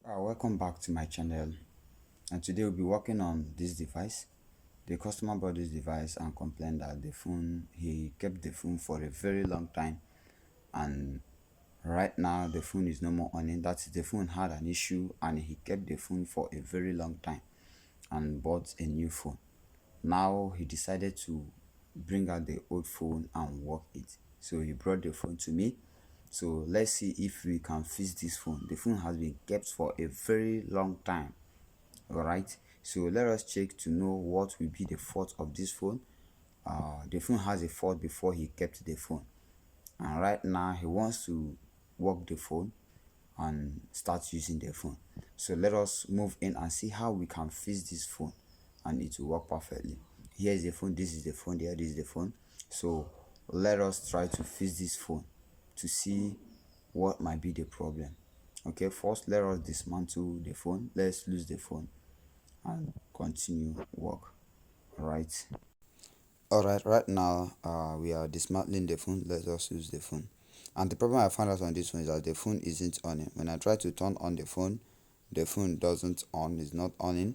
Welcome back to my channel, and today we'll be working on this device. The customer bought this device and complained that he kept the phone for a very long time, and right now the phone is no more on it. That is, the phone had an issue and he kept the phone for a very long time and bought a new phone. Now he decided to bring out the old phone and work it. So he brought the phone to me. So let's see if we can fix this phone. The phone has been kept for a very long time. Alright, so let us check to know what will be the fault of this phone. The phone has a fault before he kept the phone, and right now he wants to work the phone and start using the phone. So let us move in and see how we can fix this phone and it will work perfectly. Here is the phone, this is the phone, there is the phone. So let us try to fix this phone to see what might be the problem. Okay, first let us dismantle the phone. Let's lose the phone and continue work. Right now we are dismantling the phone. Let us use the phone. And the problem I found out on this phone is that the phone isn't on. When I try to turn on the phone doesn't on, is not on.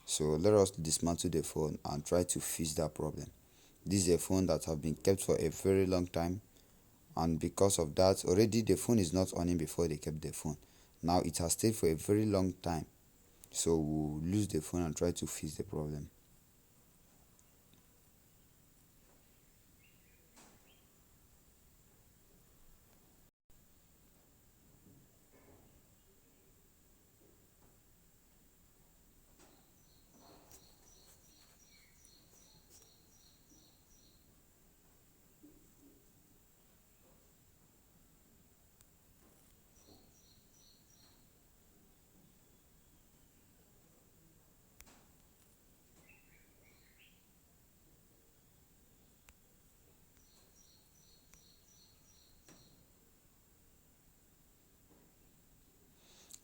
So let us dismantle the phone and try to fix that problem. This is a phone that have been kept for a very long time, and because of that already the phone is not on before they kept the phone. Now it has stayed for a very long time, so we'll lose the phone and try to fix the problem.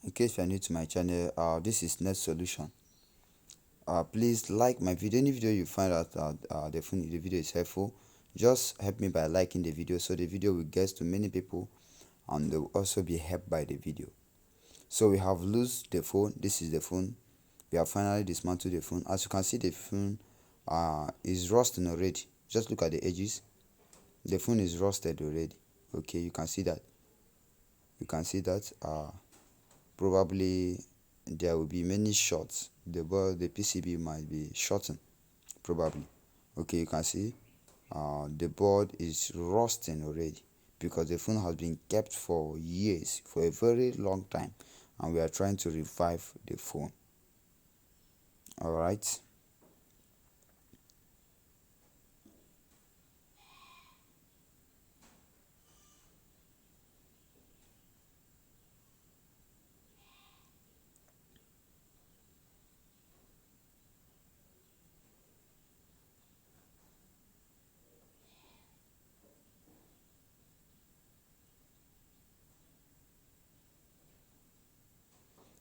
In case you are new to my channel, this is Net Solution. Please like my video. Any video you find out the video is helpful, just help me by liking the video so the video will get to many people and they will also be helped by the video. So we have lost the phone. This is the phone. We have finally dismantled the phone. As you can see, the phone is rusting already. Just look at the edges. The phone is rusted already. Okay, you can see that. Probably there will be many shots. The PCB might be shortened, probably. Okay, you can see the board is rusting already because the phone has been kept for years, for a very long time, and we are trying to revive the phone. All right.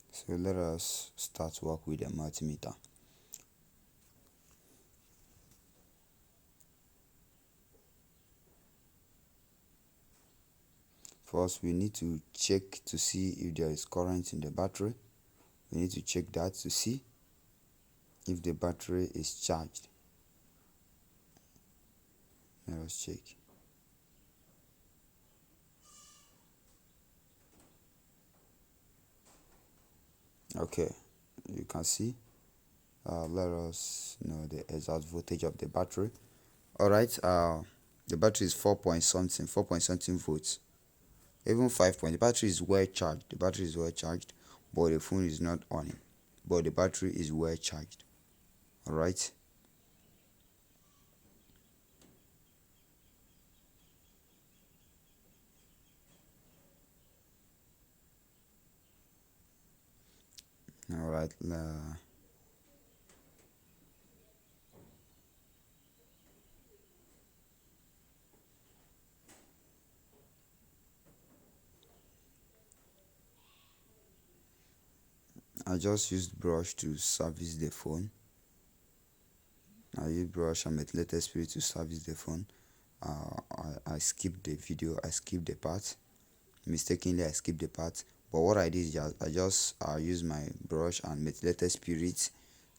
So let us start work with the multimeter. First, we need to check to see if there is current in the battery. We need to check that to see if the battery is charged. Let us check. Okay, you can see. Let us know the exact voltage of the battery. All right. The battery is 4 point something volts. Even 5 point. The battery is well charged. But the phone is not on. But the battery is well charged. All right. All right. I just used brush to service the phone. I used brush and methylated spirit to service the phone. I skipped the video. I skipped the part. Mistakenly, I skipped the part. But what I did is I just use my brush and methylated spirit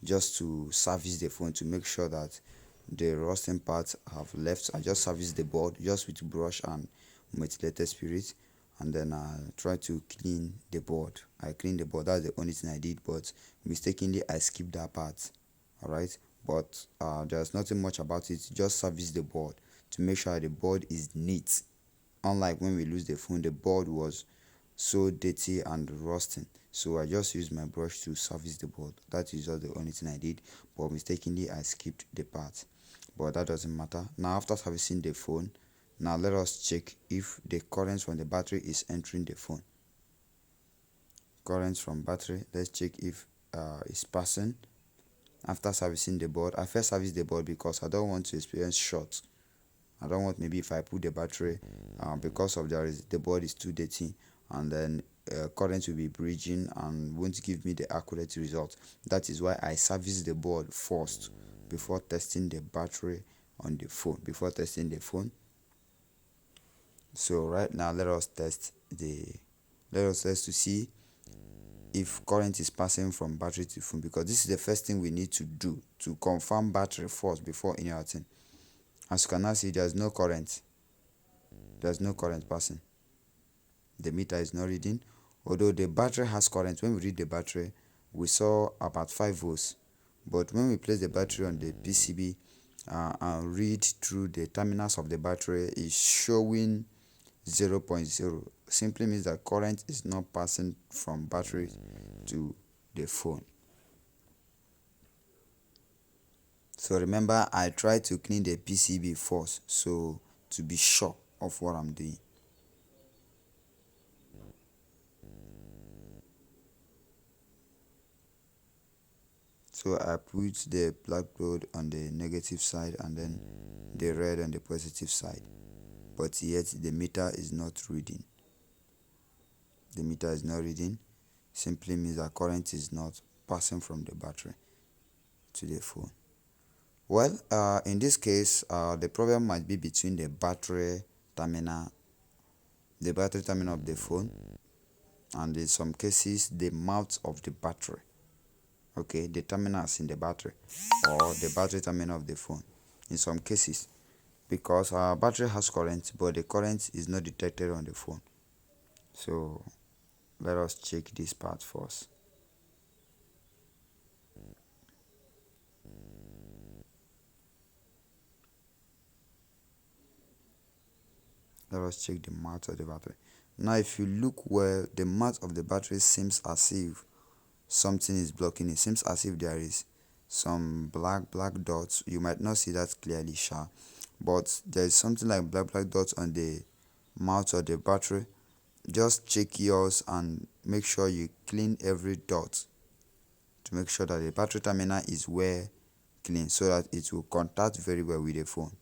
just to service the phone to make sure that the rusting parts have left. I just service the board just with brush and methylated spirit, and then I try to clean the board. I clean the board. That's the only thing I did, but mistakenly I skipped that part. All right, but there's nothing much about it. Just service the board to make sure the board is neat. Unlike when we lose the phone, the board was so dirty and rusting. So I just used my brush to service the board. That is just the only thing I did, but mistakenly I skipped the part. But that doesn't matter. Now after servicing the phone, now let us check if the current from the battery is entering the phone. Current from battery, let's check if it's passing. After servicing the board, I first service the board because I don't want to experience short. I don't want, maybe if I put the battery, because of the board is too dirty, and then current will be bridging and won't give me the accurate result. That is why I service the board first before testing the battery on the phone. Before testing the phone. So right now let us test to see if current is passing from battery to phone, because this is the first thing we need to do to confirm battery first before any other thing. As you can now see, there's no current passing. The meter is not reading, although the battery has current. When we read the battery, we saw about 5 volts, but when we place the battery on the PCB and read through the terminals of the battery, is showing 0.0. Simply means that current is not passing from battery to the phone. So remember, I try to clean the PCB first, so to be sure of what I'm doing. So I put the black load on the negative side and then the red on the positive side, but yet the meter is not reading. The meter is not reading. Simply means that current is not passing from the battery to the phone. Well, in this case, the problem might be between the battery terminal of the phone, and in some cases the mouth of the battery. Okay, the terminals in the battery, or the battery terminal of the phone. In some cases, because our battery has current, but the current is not detected on the phone. So let us check this part first. Let us check the mouth of the battery. Now if you look well, the mouth of the battery seems as if something is blocking it. Seems as if there is some black dots. You might not see that clearly, sure, but there is something like black dots on the mouth of the battery. Just check yours and make sure you clean every dot to make sure that the battery terminal is well clean, so that it will contact very well with the phone.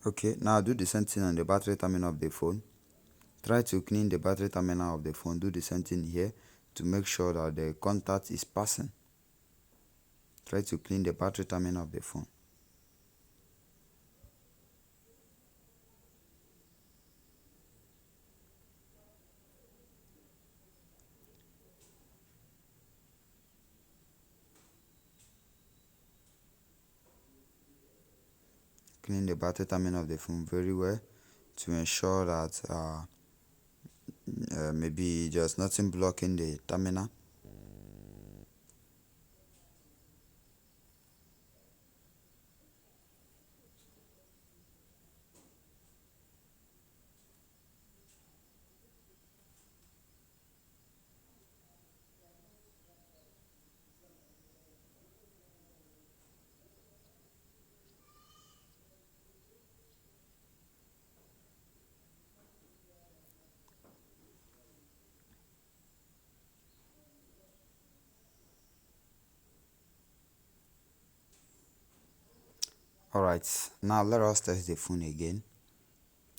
Okay, now do the same thing on the battery terminal of the phone. Try to clean the battery terminal of the phone. Do the same thing here to make sure that the contact is passing. Try to clean the battery terminal of the phone. Clean the battery terminal of the phone very well to ensure that maybe there's nothing blocking the terminal. Alright, now let us test the phone again.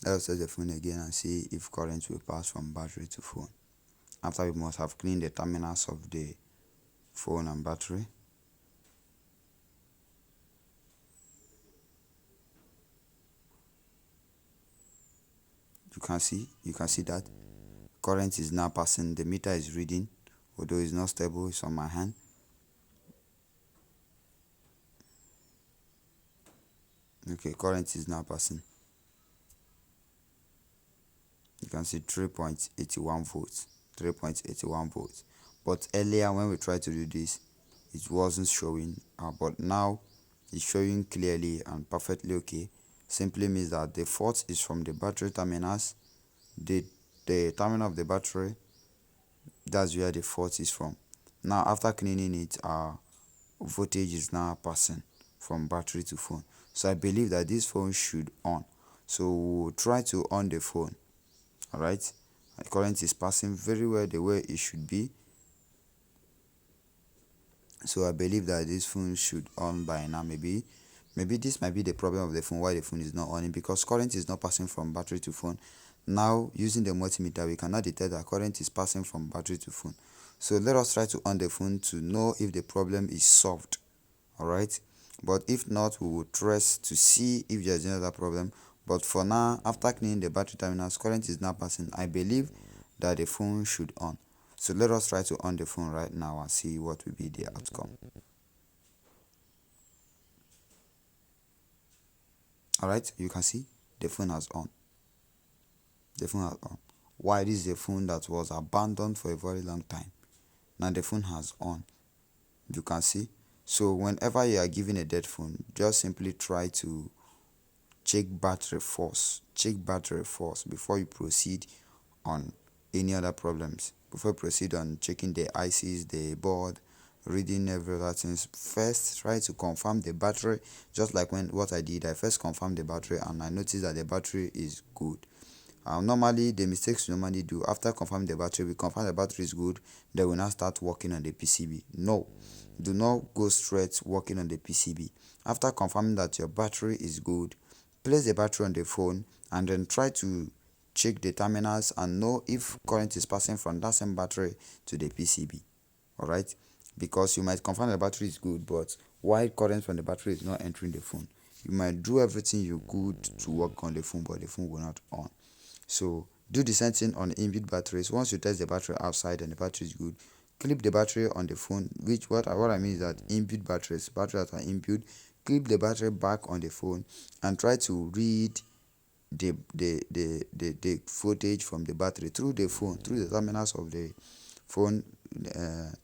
Let us test the phone again and see if current will pass from battery to phone. After we must have cleaned the terminals of the phone and battery. You can see that current is now passing. The meter is reading, although it's not stable. It's on my hand. Okay, current is now passing. You can see 3.81 volts, 3.81 volts. But earlier when we tried to do this, it wasn't showing, but now it's showing clearly and perfectly okay. Simply means that the fault is from the battery terminals. The terminal of the battery, that's where the fault is from. Now after cleaning it, our voltage is now passing from battery to phone. So I believe that this phone should on. So we'll try to on the phone. Alright, current is passing very well the way it should be. So I believe that this phone should on by now. Maybe this might be the problem of the phone, why the phone is not on, because current is not passing from battery to phone. Now using the multimeter, we cannot detect that current is passing from battery to phone. So let us try to on the phone to know if the problem is solved. Alright, but if not, we will trace to see if there's another problem. But for now, after cleaning the battery terminals, current is now passing. I believe that the phone should on. So let us try to on the phone right now and see what will be the outcome. Alright, you can see the phone has on. The phone has on. Why? This is a phone that was abandoned for a very long time. Now the phone has on. You can see. So whenever you are given a dead phone, just simply try to check battery force. Check battery force before you proceed on any other problems. Before you proceed on checking the ICs, the board, reading every other things. First try to confirm the battery. Just like what I did, I first confirmed the battery and I noticed that the battery is good. Normally the mistakes we normally do, after confirming the battery, we confirm the battery is good, then we now start working on the PCB. No, do not go straight working on the PCB. After confirming that your battery is good, place the battery on the phone and then try to check the terminals and know if current is passing from that same battery to the PCB. Alright, because you might confirm the battery is good, but why current from the battery is not entering the phone? You might do everything you could to work on the phone, but the phone will not on. So do the same thing on inbuilt batteries. Once you test the battery outside and the battery is good, clip the battery on the phone. What I mean is that inbuilt batteries that are inbuilt, clip the battery back on the phone and try to read the footage from the battery through the phone, through the terminals of the phone.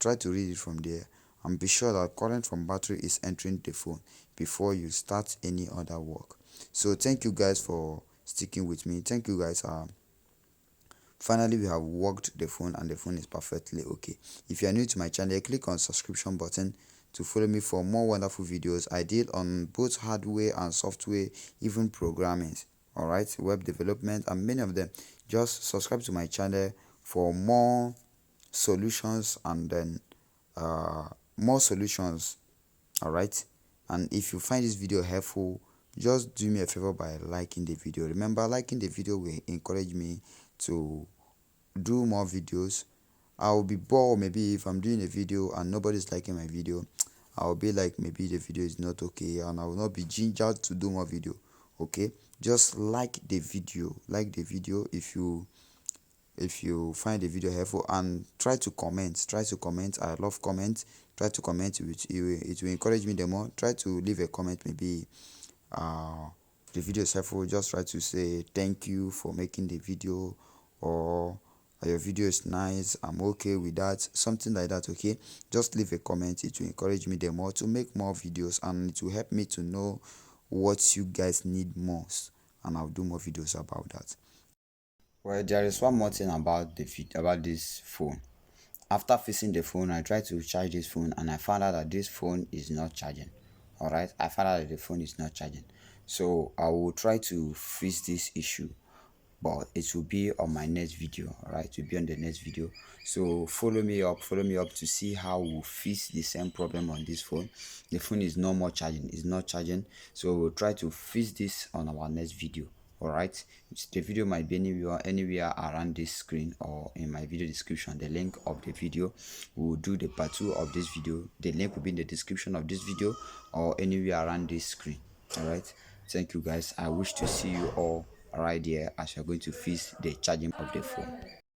Try to read it from there and be sure that current from battery is entering the phone before you start any other work. So thank you guys for sticking with me. Thank you guys. Finally we have worked the phone and the phone is perfectly okay. If you are new to my channel, click on subscription button to follow me for more wonderful videos I did on both hardware and software, even programming, alright, web development and many of them. Just subscribe to my channel for more solutions and then more solutions. Alright, and if you find this video helpful, just do me a favor by liking the video. Remember, liking the video will encourage me to do more videos. I will be bored maybe if I'm doing a video and nobody's liking my video. I'll be like, maybe the video is not okay and I will not be gingered to do more video. Okay, just like the video. Like the video if you find the video helpful, and try to comment. I love comments. Try to comment, it will encourage me the more. Try to leave a comment, maybe the video is helpful. Just try to say thank you for making the video, or your video is nice, I'm okay with that, something like that. Okay, just leave a comment. It will encourage me the more to make more videos and it will help me to know what you guys need most, and I'll do more videos about that. Well, there is one more thing about this phone. After fixing the phone, I tried to charge this phone and I found out that this phone is not charging. Alright, I found out that the phone is not charging. So I will try to fix this issue, but it will be on my next video. Alright, it will be on the next video. So follow me up to see how we'll fix the same problem on this phone. The phone is no more charging, it's not charging. So we'll try to fix this on our next video. All right, the video might be anywhere around this screen or in my video description. The link of the video, we will do the part 2 of this video. The link will be in the description of this video or anywhere around this screen. All right, thank you guys. I wish to see you all right there as you're going to fix the charging of the phone.